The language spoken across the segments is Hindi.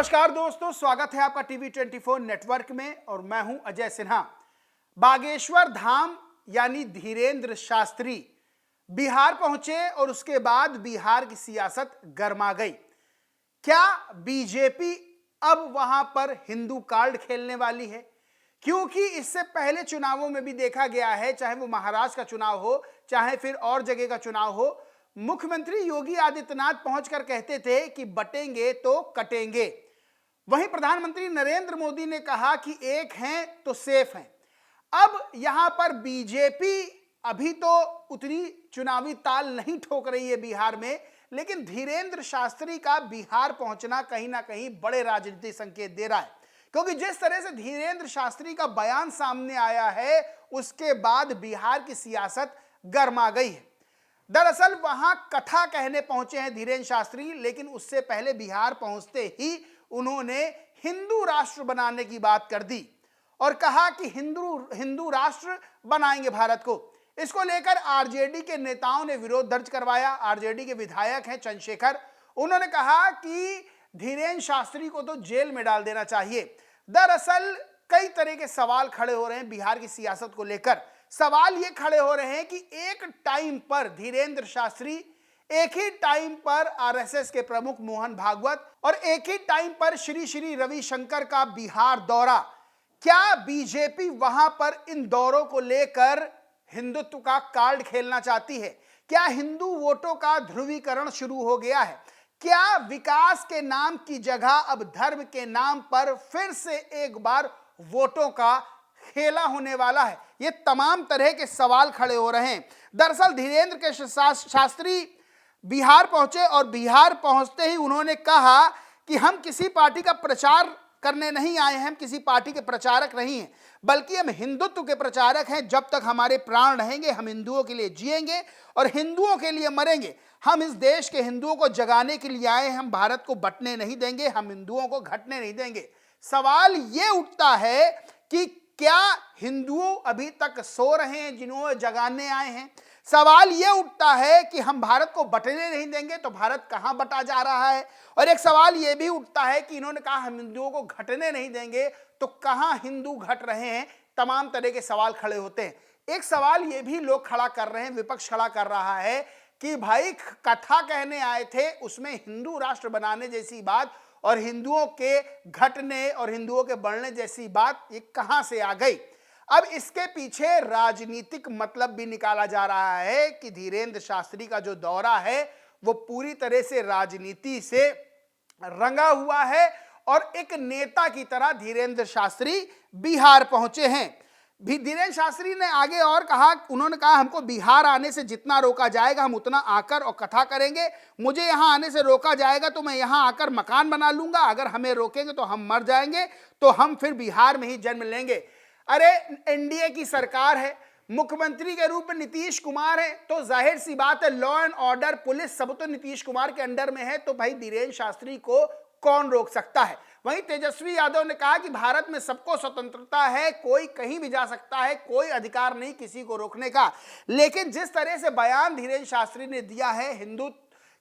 नमस्कार दोस्तों, स्वागत है आपका टीवी 24 नेटवर्क में और मैं हूं अजय सिन्हा। बागेश्वर धाम यानी धीरेंद्र शास्त्री बिहार पहुंचे और उसके बाद बिहार की सियासत गर्मा गई। क्या बीजेपी अब वहां पर हिंदू कार्ड खेलने वाली है? क्योंकि इससे पहले चुनावों में भी देखा गया है, चाहे वो महाराष्ट्र का चुनाव हो चाहे फिर और जगह का चुनाव हो, मुख्यमंत्री योगी आदित्यनाथ पहुंचकर कहते थे कि बटेंगे तो कटेंगे। वहीं प्रधानमंत्री नरेंद्र मोदी ने कहा कि एक हैं तो सेफ हैं। अब यहां पर बीजेपी अभी तो उतनी चुनावी ताल नहीं ठोक रही है बिहार में, लेकिन धीरेंद्र शास्त्री का बिहार पहुंचना कहीं ना कहीं बड़े राजनीतिक संकेत दे रहा है। क्योंकि जिस तरह से धीरेंद्र शास्त्री का बयान सामने आया है, उसके बाद बिहार की सियासत गर्मा गई है। दरअसल वहां कथा कहने पहुंचे हैं धीरेंद्र शास्त्री, लेकिन उससे पहले बिहार पहुंचते ही उन्होंने हिंदू राष्ट्र बनाने की बात कर दी और कहा कि हिंदू राष्ट्र बनाएंगे भारत को। इसको लेकर आरजेडी के नेताओं ने विरोध दर्ज करवाया। आरजेडी के विधायक हैं चंद्रशेखर, उन्होंने कहा कि धीरेंद्र शास्त्री को तो जेल में डाल देना चाहिए। दरअसल कई तरह के सवाल खड़े हो रहे हैं बिहार की सियासत को लेकर। सवाल ये खड़े हो रहे हैं कि एक टाइम पर धीरेंद्र शास्त्री, एक ही टाइम पर आरएसएस के प्रमुख मोहन भागवत और एक ही टाइम पर श्री श्री रविशंकर का बिहार दौरा, क्या बीजेपी वहां पर इन दौरों को लेकर हिंदुत्व का कार्ड खेलना चाहती है? क्या हिंदू वोटों का ध्रुवीकरण शुरू हो गया है? क्या विकास के नाम की जगह अब धर्म के नाम पर फिर से एक बार वोटों का खेला होने वाला है? ये तमाम तरह के सवाल खड़े हो रहे हैं। दरअसल धीरेंद्र के शास्त्री बिहार पहुंचे और बिहार पहुंचते ही उन्होंने कहा कि हम किसी पार्टी का प्रचार करने नहीं आए हैं, हम किसी पार्टी के प्रचारक नहीं हैं, बल्कि हम हिंदुत्व के प्रचारक हैं। जब तक हमारे प्राण रहेंगे हम हिंदुओं के लिए जिएंगे और हिंदुओं के लिए मरेंगे। हम इस देश के हिंदुओं को जगाने के लिए आए हैं, हम भारत को बंटने नहीं देंगे, हम हिंदुओं को घटने नहीं देंगे। सवाल ये उठता है कि क्या हिंदुओं अभी तक सो रहे हैं जिन्होंने जगाने आए हैं? सवाल यह उठता है कि हम भारत को बंटने नहीं देंगे तो भारत कहां बंटा जा रहा है? और एक सवाल यह भी उठता है कि इन्होंने कहा हम हिंदुओं को घटने नहीं देंगे तो कहां हिंदू घट रहे हैं? तमाम तरह के सवाल खड़े होते हैं। एक सवाल यह भी लोग खड़ा कर रहे हैं, विपक्ष खड़ा कर रहा है कि भाई कथा कहने आए थे, उसमें हिंदू राष्ट्र बनाने जैसी बात और हिंदुओं के घटने और हिंदुओं के बढ़ने जैसी बात ये कहां से आ गई? अब इसके पीछे राजनीतिक मतलब भी निकाला जा रहा है कि धीरेंद्र शास्त्री का जो दौरा है वो पूरी तरह से राजनीति से रंगा हुआ है और एक नेता की तरह धीरेंद्र शास्त्री बिहार पहुंचे हैं। भी धीरेंद्र शास्त्री ने आगे और कहा, उन्होंने कहा हमको बिहार आने से जितना रोका जाएगा हम उतना आकर और कथा करेंगे। मुझे यहाँ आने से रोका जाएगा तो मैं यहाँ आकर मकान बना लूंगा, अगर हमें रोकेंगे तो हम मर जाएंगे, तो हम फिर बिहार में ही जन्म लेंगे। अरे एनडीए की सरकार है, मुख्यमंत्री के रूप में नीतीश कुमार है, तो जाहिर सी बात है लॉ एंड ऑर्डर पुलिस सब तो नीतीश कुमार के अंडर में है, तो भाई धीरेंद्र शास्त्री को कौन रोक सकता है? वहीं तेजस्वी यादव ने कहा कि भारत में सबको स्वतंत्रता है, कोई कहीं भी जा सकता है, कोई अधिकार नहीं किसी को रोकने का। लेकिन जिस तरह से बयान धीरेंद्र शास्त्री ने दिया है, हिंदू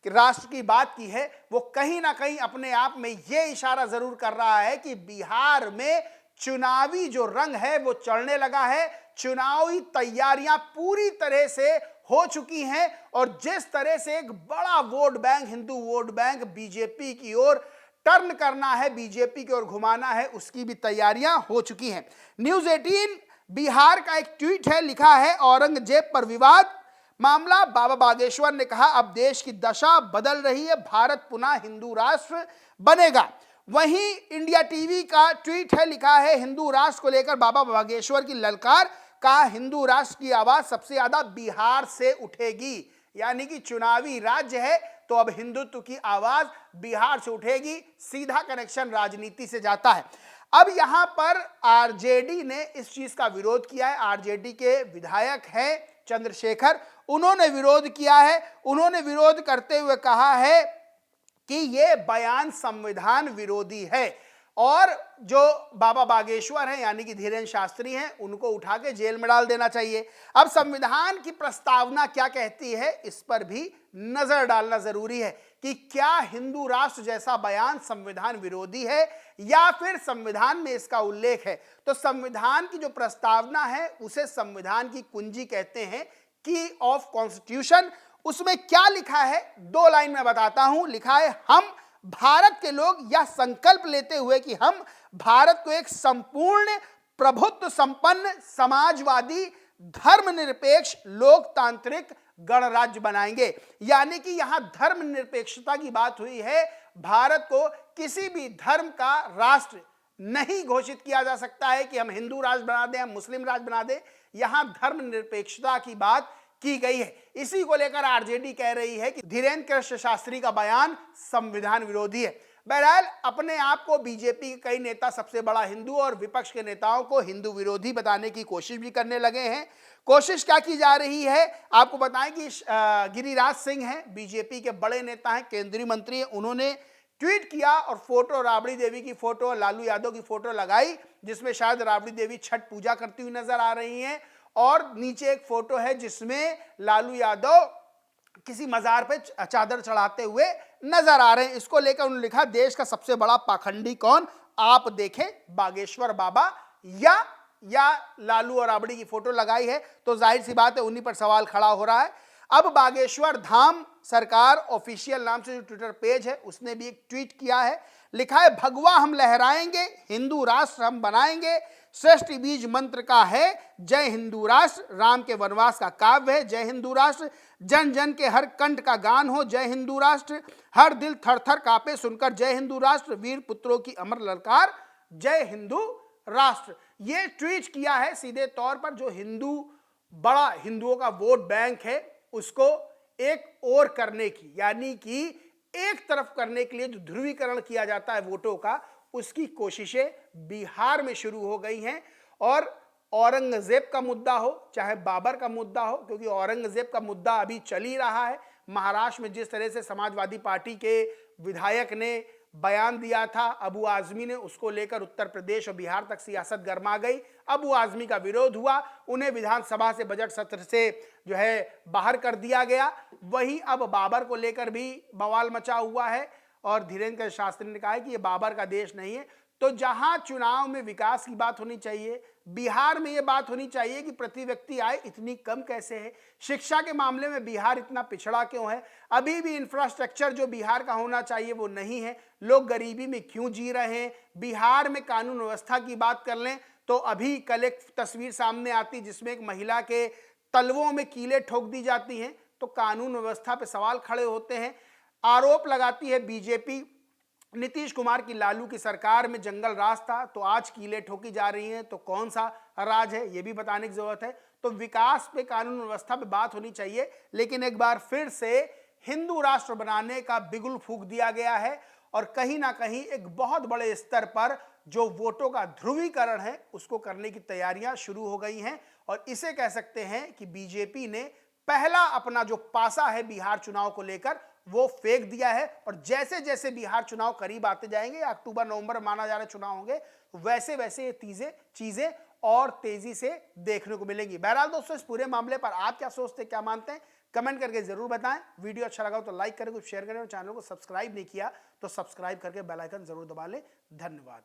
राष्ट्र की बात की है, वो कहीं ना कहीं अपने आप में ये इशारा जरूर कर रहा है कि बिहार में चुनावी जो रंग है वो चढ़ने लगा है। चुनावी तैयारियां पूरी तरह से हो चुकी हैं और जिस तरह से एक बड़ा vote bank, Hindu vote bank BJP की ओर टर्न करना है, बीजेपी की ओर घुमाना है, उसकी भी तैयारियां हो चुकी हैं। न्यूज़ 18 बिहार का एक ट्वीट है, लिखा है औरंगजेब पर विवाद मामला, बाबा बागेश्वर ने कहा अब देश की दशा बदल रही है, भारत पुनः हिंदू राष्ट्र बनेगा। वहीं इंडिया टीवी का ट्वीट है, लिखा है हिंदू राष्ट्र को लेकर बाबा बागेश्वर की ललकार, कहा हिंदू राष्ट्र की आवाज सबसे ज्यादा बिहार से उठेगी। यानी कि चुनावी राज्य है तो अब हिंदुत्व की आवाज बिहार से उठेगी। सीधा कनेक्शन राजनीति से जाता है। अब यहां पर आरजेडी ने इस चीज का विरोध किया है। आरजेडी के विधायक हैं चंद्रशेखर, उन्होंने विरोध किया है। उन्होंने विरोध करते हुए कहा है कि यह बयान संविधान विरोधी है। और जो बाबा बागेश्वर हैं यानी कि धीरेन्द्र शास्त्री हैं उनको उठा के जेल में डाल देना चाहिए। अब संविधान की प्रस्तावना क्या कहती है इस पर भी नजर डालना जरूरी है कि क्या हिंदू राष्ट्र जैसा बयान संविधान विरोधी है या फिर संविधान में इसका उल्लेख है। तो संविधान की जो प्रस्तावना है उसे संविधान की कुंजी कहते हैं, की ऑफ कॉन्स्टिट्यूशन। उसमें क्या लिखा है, 2 लाइन में बताता हूं। लिखा है, हम भारत के लोग यह संकल्प लेते हुए कि हम भारत को एक संपूर्ण प्रभुत्व संपन्न समाजवादी धर्मनिरपेक्ष लोकतांत्रिक गणराज्य बनाएंगे। यानी कि यहां धर्मनिरपेक्षता की बात हुई है। भारत को किसी भी धर्म का राष्ट्र नहीं घोषित किया जा सकता है कि हम हिंदू राष्ट्र बना दें, हम मुस्लिम राष्ट्र बना दें। यहां धर्मनिरपेक्षता की बात की गई है। इसी को लेकर आरजेडी कह रही है कि धीरेन्द्र कृष्ण शास्त्री का बयान संविधान विरोधी है। बहरहाल अपने आप को बीजेपी के कई नेता सबसे बड़ा हिंदू और विपक्ष के नेताओं को हिंदू विरोधी बताने की कोशिश भी करने लगे हैं। कोशिश क्या की जा रही है, आपको बताएं कि गिरिराज सिंह हैं, बीजेपी के बड़े नेता हैं, केंद्रीय मंत्री हैं। उन्होंने ट्वीट किया और फोटो, राबड़ी देवी की फोटो, लालू यादव की फोटो लगाई जिसमें शायद राबड़ी देवी छठ पूजा करती हुई नजर आ रही हैं। और नीचे एक फोटो है जिसमें लालू यादव किसी मजार पे चादर चढ़ाते हुए नजर आ रहे हैं। इसको लेकर उन्होंने लिखा, देश का सबसे बड़ा पाखंडी कौन, आप देखें बागेश्वर बाबा या लालू और राबड़ी की फोटो लगाई है तो जाहिर सी बात है उन्हीं पर सवाल खड़ा हो रहा है। अब बागेश्वर धाम सरकार ऑफिशियल नाम से जो ट्विटर पेज है उसने भी एक ट्वीट किया है। लिखा है, भगवा हम लहराएंगे, हिंदू राष्ट्र हम बनाएंगे, श्रेष्ठ बीज मंत्र का है जय हिंदू राष्ट्र, राम के वनवास का काव्य है जय हिंदू राष्ट्र, जन जन के हर कंठ का गान हो जय हिंदू राष्ट्र, हर दिल थर थर कांपे सुनकर जय हिंदू राष्ट्र, वीर पुत्रों की अमर ललकार जय हिंदू राष्ट्र। ये ट्वीट किया है सीधे तौर पर जो बड़ा हिंदुओं का वोट बैंक है उसको एक ओर करने की, यानी कि एक तरफ करने के लिए जो ध्रुवीकरण किया जाता है वोटों का, उसकी कोशिशें बिहार में शुरू हो गई हैं। और औरंगजेब का मुद्दा हो चाहे बाबर का मुद्दा हो, क्योंकि औरंगजेब का मुद्दा अभी चल ही रहा है। महाराष्ट्र में जिस तरह से समाजवादी पार्टी के विधायक ने बयान दिया था अबू आजमी ने, उसको लेकर उत्तर प्रदेश और बिहार तक सियासत गर्मा गई। अबू आजमी का विरोध हुआ, उन्हें विधानसभा से बजट सत्र से जो है बाहर कर दिया गया। वहीं अब बाबर को लेकर भी बवाल मचा हुआ है और धीरेन्द्र शास्त्री ने कहा है कि ये बाबर का देश नहीं है। तो जहां चुनाव में विकास की बात होनी चाहिए, बिहार में ये बात होनी चाहिए कि प्रति व्यक्ति आय इतनी कम कैसे है। शिक्षा के मामले में बिहार इतना पिछड़ा क्यों है। अभी भी इंफ्रास्ट्रक्चर जो बिहार का होना चाहिए वो नहीं है। लोग गरीबी में क्यों जी रहे हैं। बिहार में कानून व्यवस्था की बात कर लें तो अभी कल एक तस्वीर सामने आती जिसमें एक महिला के तलवों में कीलें ठोक दी जाती हैं। तो कानून व्यवस्था पे सवाल खड़े होते हैं। आरोप लगाती है बीजेपी, नीतीश कुमार की लालू की सरकार में जंगल राज था तो आज कीलें ठोकी जा रही हैं। तो कौन सा राज है ये भी बताने की जरूरत है। तो विकास पे, कानून व्यवस्था पे बात होनी चाहिए। लेकिन एक बार फिर से हिंदू राष्ट्र बनाने का बिगुल फूंक दिया गया है और कहीं ना कहीं एक बहुत बड़े स्तर पर जो वोटों का ध्रुवीकरण है उसको करने की तैयारियां शुरू हो गई हैं। और इसे कह सकते हैं कि बीजेपी ने पहला अपना जो पासा है बिहार चुनाव को लेकर वो फेंक दिया है। और जैसे जैसे बिहार चुनाव करीब आते जाएंगे, अक्टूबर नवंबर माना जा रहा चुनाव होंगे, वैसे वैसे ये चीजें और तेजी से देखने को मिलेंगी। बहरहाल दोस्तों, इस पूरे मामले पर आप क्या सोचते हैं, क्या मानते हैं, कमेंट करके जरूर बताएं। वीडियो अच्छा लगा हो तो लाइक करें, कुछ शेयर करें और चैनल को सब्सक्राइब नहीं किया तो सब्सक्राइब करके बेल आइकन जरूर दबा लें। धन्यवाद।